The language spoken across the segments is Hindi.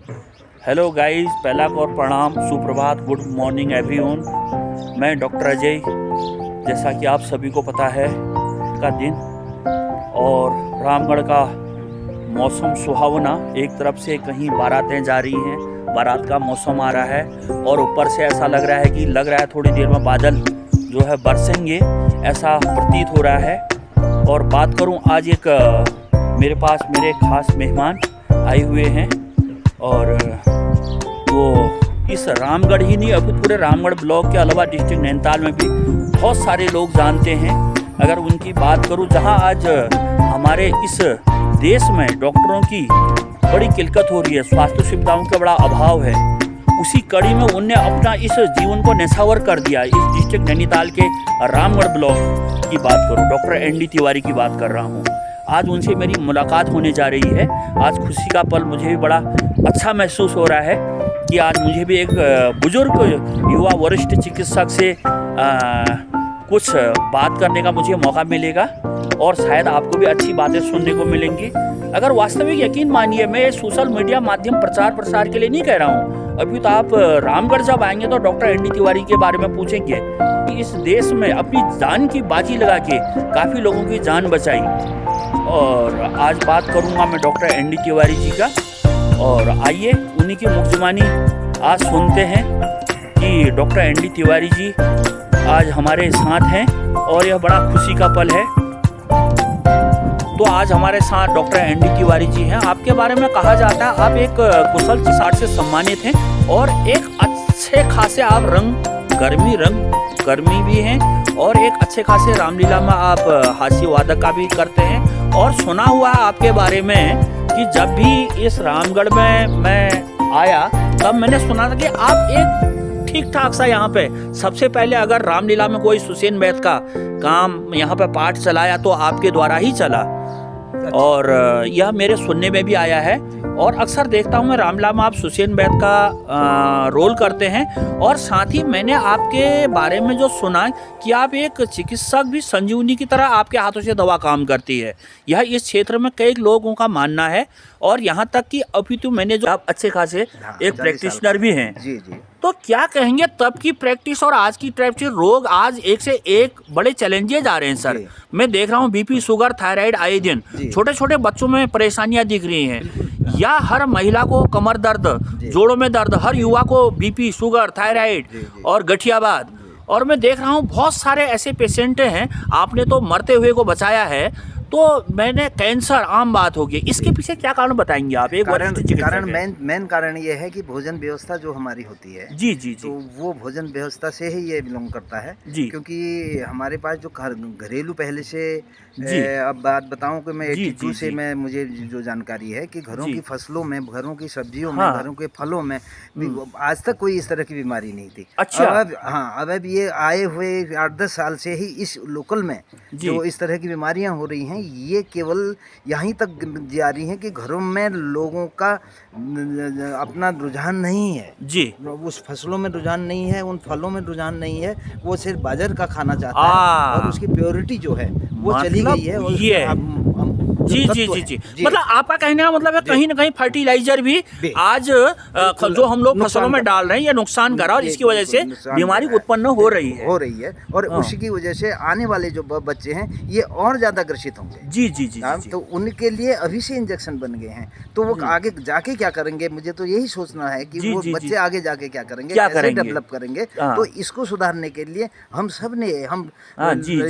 हेलो गाइस, पहला और प्रणाम, सुप्रभात, गुड मॉर्निंग एवरीवन। मैं डॉक्टर अजय। जैसा कि आप सभी को पता है का दिन और रामगढ़ का मौसम सुहावना, एक तरफ से कहीं बारातें जा रही हैं, बारात का मौसम आ रहा है और ऊपर से ऐसा लग रहा है थोड़ी देर में बादल जो है बरसेंगे, ऐसा प्रतीत हो रहा है। और बात करूं, आज एक मेरे पास मेरे खास मेहमान आए हुए हैं और वो इस रामगढ़ ही नहीं, अभी पूरे रामगढ़ ब्लॉक के अलावा डिस्ट्रिक्ट नैनीताल में भी बहुत सारे लोग जानते हैं। अगर उनकी बात करूं, जहां आज हमारे इस देश में डॉक्टरों की बड़ी किल्लत हो रही है, स्वास्थ्य सुविधाओं का बड़ा अभाव है, उसी कड़ी में उनने अपना इस जीवन को न्यौछावर कर दिया। इस डिस्ट्रिक्ट नैनीताल के रामगढ़ ब्लॉक की बात करूं, डॉक्टर एनडी तिवारी की बात कर रहा हूं। आज उनसे मेरी मुलाकात होने जा रही है। आज खुशी का पल, मुझे भी बड़ा अच्छा महसूस हो रहा है कि आज मुझे भी एक बुजुर्ग युवा वरिष्ठ चिकित्सक से कुछ बात करने का मुझे मौका मिलेगा और शायद आपको भी अच्छी बातें सुनने को मिलेंगी। अगर वास्तविक, यकीन मानिए, मैं सोशल मीडिया माध्यम प्रचार प्रसार के लिए नहीं कह रहा हूँ। अभी तो आप रामगढ़ जब आएंगे तो डॉक्टर एनडी तिवारी के बारे में पूछेंगे कि इस देश में अपनी जान की बाजी लगा के काफ़ी लोगों की जान बचाई। और आज बात करूंगा मैं डॉक्टर एनडी तिवारी जी का, और आइए उन्हीं की मुकजमानी आज सुनते हैं कि डॉक्टर एनडी तिवारी जी आज हमारे साथ हैं और यह बड़ा खुशी का पल है। तो आज हमारे साथ डॉक्टर एनडी तिवारी जी हैं। आपके बारे में कहा जाता है आप एक कुशल चिकित्सक से सम्मानित हैं और एक अच्छे खासे आप कर्मी भी हैं और एक अच्छे खासे रामलीला में आप हास्य वादक का भी करते हैं। और सुना हुआ है आपके बारे में कि जब भी इस रामगढ़ में मैं आया तब मैंने सुना था कि आप एक ठीक ठाक सा यहाँ पे सबसे पहले अगर रामलीला में कोई सुसेन बैत का काम यहाँ पे पाठ चलाया तो आपके द्वारा ही चला। और यह मेरे सुनने में भी आया है और अक्सर देखता हूँ मैं रामलीला में आप सुसेन बैत का रोल करते हैं। और साथ ही मैंने आपके बारे में जो सुना कि आप एक चिकित्सक भी, संजीवनी की तरह आपके हाथों से दवा काम करती है, यह इस क्षेत्र में कई लोगों का मानना है। और यहाँ तक कि अभी तो मैंने जो आप अच्छे खासे एक प्रैक्टिशनर भी हैं, जी जी, तो क्या कहेंगे तब की प्रैक्टिस और आज की प्रैक्टिस? रोग आज एक से एक बड़े चैलेंजेस आ रहे हैं सर। मैं देख रहा हूँ बीपी, शुगर, थायराइड आए दिन छोटे छोटे बच्चों में परेशानियां दिख रही हैं, या हर महिला को कमर दर्द, जोड़ों में दर्द, हर युवा को बीपी, शुगर, थायराइड और गठियावाद। और मैं देख रहा हूँ बहुत सारे ऐसे पेशेंट हैं, आपने तो मरते हुए को बचाया है, तो मैंने कैंसर आम बात होगी, इसके पीछे क्या कारण बताएंगे आप? एक मेन कारण ये है कि भोजन व्यवस्था जो हमारी होती है, जी जी जी, तो वो भोजन व्यवस्था से ही ये बिलोंग करता है जी। क्योंकि हमारे पास जो घरेलू पहले से जी। अब बात बताऊं कि मैं जी, 82 से जी। मैं मुझे जो जानकारी है कि घरों जी। की फसलों में, घरों की सब्जियों में, हाँ। घरों के फलों में आज तक कोई इस तरह की बीमारी नहीं थी। अच्छा। अब ये आए हुए 8-10 साल से ही इस लोकल में जो इस तरह की बीमारियां हो रही हैं, ये केवल यहीं तक जा रही हैं कि घरों में लोगों का अपना रुझान नहीं है जी, उस फसलों में रुझान नहीं है, उन फलों में रुझान नहीं है, वो सिर्फ बाजार का खाना चाहता है और उसकी प्योरिटी जो है वो चली गई है। और ये जी जी जी जी, मतलब आपका कहने का मतलब है कहीं ना कहीं फर्टिलाइजर भी आज जो हम लोग फसलों में डाल रहे हैं ये नुकसान कर रहा है और इसकी वजह से बीमारी उत्पन्न हो रही है और उसकी वजह से आने वाले जो बच्चे हैं ये और ज्यादा ग्रसित होंगे। जी जी जी, तो उनके लिए अभी से इंजेक्शन बन गए हैं, तो वो आगे जाके क्या करेंगे? मुझे तो यही सोचना है कि वो बच्चे आगे जाके क्या करेंगे, कैसे डेवलप करेंगे। तो इसको सुधारने के लिए हम सब ने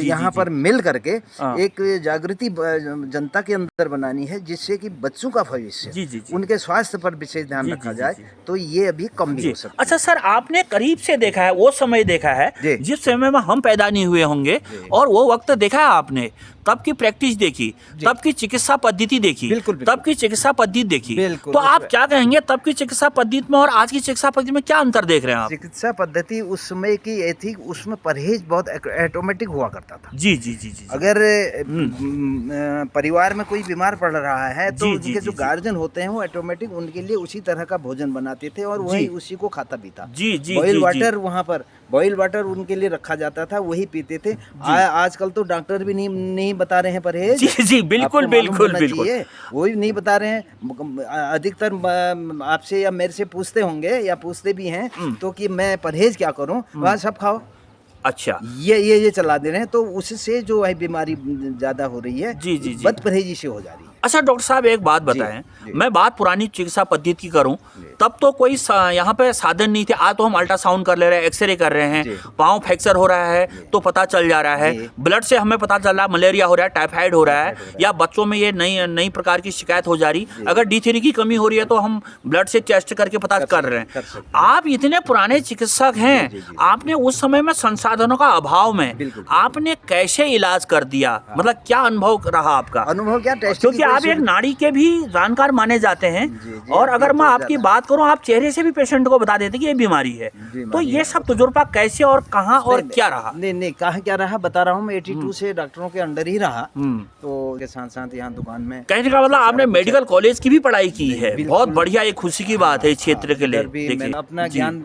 यहाँ पर मिल करके एक जागृति जनता के अंदर बनानी है, जिससे कि बच्चों का भविष्य, उनके स्वास्थ्य पर विशेष ध्यान रखा जाए, तो ये अभी कम भी हो सकता है। अच्छा सर, आपने करीब से देखा है, वो समय देखा है जिस समय में हम पैदा नहीं हुए होंगे, और वो वक्त देखा है आपने, तब की प्रैक्टिस देखी, तब की चिकित्सा पद्धति देखी, तब की चिकित्सा पद्धति देखी, तो आप क्या कहेंगे तब की चिकित्सा पद्धति में और आज की चिकित्सा पद्धति में क्या अंतर देख रहे हैं आप? चिकित्सा पद्धति उस समय की ये थी, उसमें परहेज बहुत ऑटोमेटिक हुआ करता था। जी जी जी जी, अगर परिवार में कोई बीमार पड़ रहा है तो उनके जो गार्जियन होते हैं वो ऑटोमेटिक उनके लिए उसी तरह का भोजन बनाते थे और वही उसी को खाता भी था। बॉयल वाटर वहाँ पर बॉयल वाटर उनके लिए रखा जाता था, वही पीते थे। आजकल तो डॉक्टर भी नहीं बता रहे हैं परहेज। जी बिल्कुल बिल्कुल बिल्कुल, वो भी नहीं बता रहे हैं। अधिकतर आपसे या मेरे से पूछते होंगे या पूछते भी हैं तो कि मैं परहेज क्या करूं, वहाँ सब खाओ। अच्छा, ये चला दे रहे हैं, तो उससे जो है बीमारी ज्यादा हो रही है। जी बद परहेजी से हो जा रही है। अच्छा डॉक्टर साहब एक बात बताएं, मैं बात पुरानी चिकित्सा पद्धति की करूं, तब तो कोई यहाँ पे साधन नहीं थे। आज तो हम अल्ट्रासाउंड कर ले रहे हैं, एक्सरे कर रहे हैं, पाँव फ्रैक्चर हो रहा है तो पता चल जा रहा है, ब्लड से हमें पता चल रहा है मलेरिया हो रहा है, टाइफाइड हो रहा है, या बच्चों में ये नई प्रकार की शिकायत हो जा रही, अगर D3 की कमी हो रही है तो हम ब्लड से टेस्ट करके पता कर रहे हैं। आप इतने पुराने चिकित्सक हैं, आपने उस समय में संसाधनों का अभाव में आपने कैसे इलाज कर दिया? मतलब क्या अनुभव रहा आपका? अनुभव क्या, टेस्ट, क्योंकि आप एक नाड़ी के भी जानकार माने जाते हैं, और अगर मैं आपकी बात करूं, आप चेहरे से भी पेशेंट को बता देते कि ये बीमारी है। तो ये सब तजुर्बा कैसे और कहाँ और क्या रहा? नहीं कहाँ क्या रहा बता रहा हूँ मैं। 82 से डॉक्टरों के अंडर ही रहा, तो के साथ साथ यहाँ दुकान में। कहने का मतलब आपने मेडिकल कॉलेज की भी पढ़ाई की है, बहुत बढ़िया, एक खुशी की बात है इस क्षेत्र के लिए। देखिए अपना ज्ञान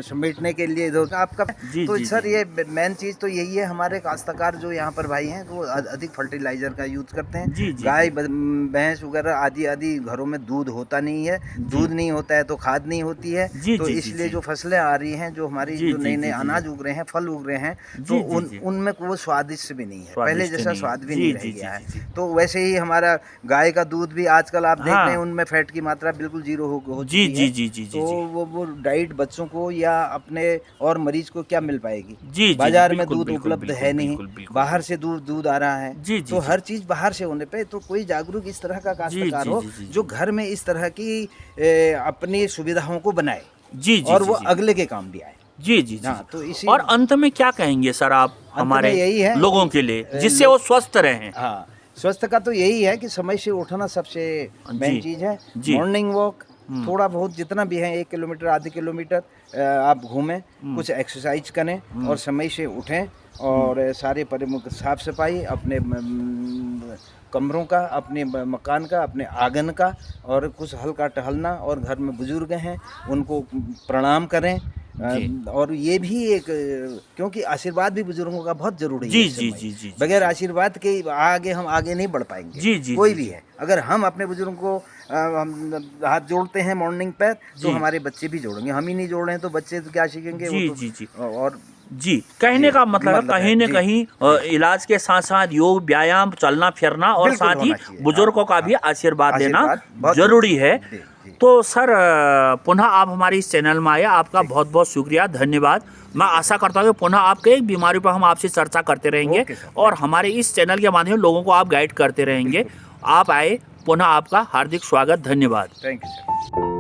समेटने के लिए आपका तो सर ये मेन चीज तो यही है। हमारे काश्तकार जो यहाँ पर भाई हैं वो अधिक फर्टिलाइजर का यूज करते हैं। गाय भैंस वगैरह आदि घरों में दूध होता नहीं है, दूध नहीं होता है तो खाद नहीं होती है, तो इसलिए जो फसलें आ रही हैं, जो हमारी जो नए अनाज उग रहे हैं, फल उग रहे हैं, तो उनमें वो स्वादिष्ट भी नहीं है, पहले जैसा स्वाद भी नहीं रह गया है। तो वैसे ही हमारा गाय का दूध भी आजकल आप देख रहे हैं उनमें फैट की मात्रा बिल्कुल 0 हो चुकी है। तो वो डाइट बच्चों को या अपने और मरीज को क्या मिल पाएगी? बाजार में दूध उपलब्ध है नहीं, बाहर से दूध आ रहा है, तो हर चीज बाहर से होने पे तो कोई जागरूक इस तरह का काश्तकार हो जो घर में इस तरह की अपनी सुविधाओं को बनाए और वो अगले के काम भी आए। जी। तो इसी और अंत में क्या कहेंगे सर आप हमारे यही है लोगों के लिए जिससे वो स्वस्थ रहें? हाँ, स्वस्थ का तो यही है कि समय से उठना सबसे मेन चीज है। मॉर्निंग वॉक थोड़ा बहुत जितना भी है, 1 किलोमीटर आधे किलोमीटर आप घूमें, कुछ एक्सरसाइज करें और समय से उठें, और सारे प्रमुख साफ सफाई अपने कमरों का, अपने मकान का, अपने आंगन का, और कुछ हल्का टहलना, और घर में बुजुर्ग हैं उनको प्रणाम करें। और ये भी एक, क्योंकि आशीर्वाद भी बुजुर्गों का बहुत जरूरी है। जी। बगैर आशीर्वाद के हम आगे नहीं बढ़ पाएंगे। कोई भी है, अगर हम अपने बुजुर्गों को हाथ जोड़ते हैं मॉर्निंग पर, तो हमारे बच्चे भी जोड़ेंगे। हम ही नहीं जोड़ रहे हैं तो बच्चे तो क्या सीखेंगे? और कहने का मतलब कहीं न कहीं इलाज के साथ साथ योग, व्यायाम, चलना फिरना और साथ ही बुजुर्गों का भी आशीर्वाद लेना जरूरी है। तो सर पुनः आप हमारे इस चैनल में आए, आपका बहुत बहुत शुक्रिया, धन्यवाद। मैं आशा करता हूँ कि पुनः आपके एक बीमारी पर हम आपसे चर्चा करते रहेंगे और हमारे इस चैनल के माध्यम से लोगों को आप गाइड करते रहेंगे। आप आए, पुनः आपका हार्दिक स्वागत, धन्यवाद। Thank you sir.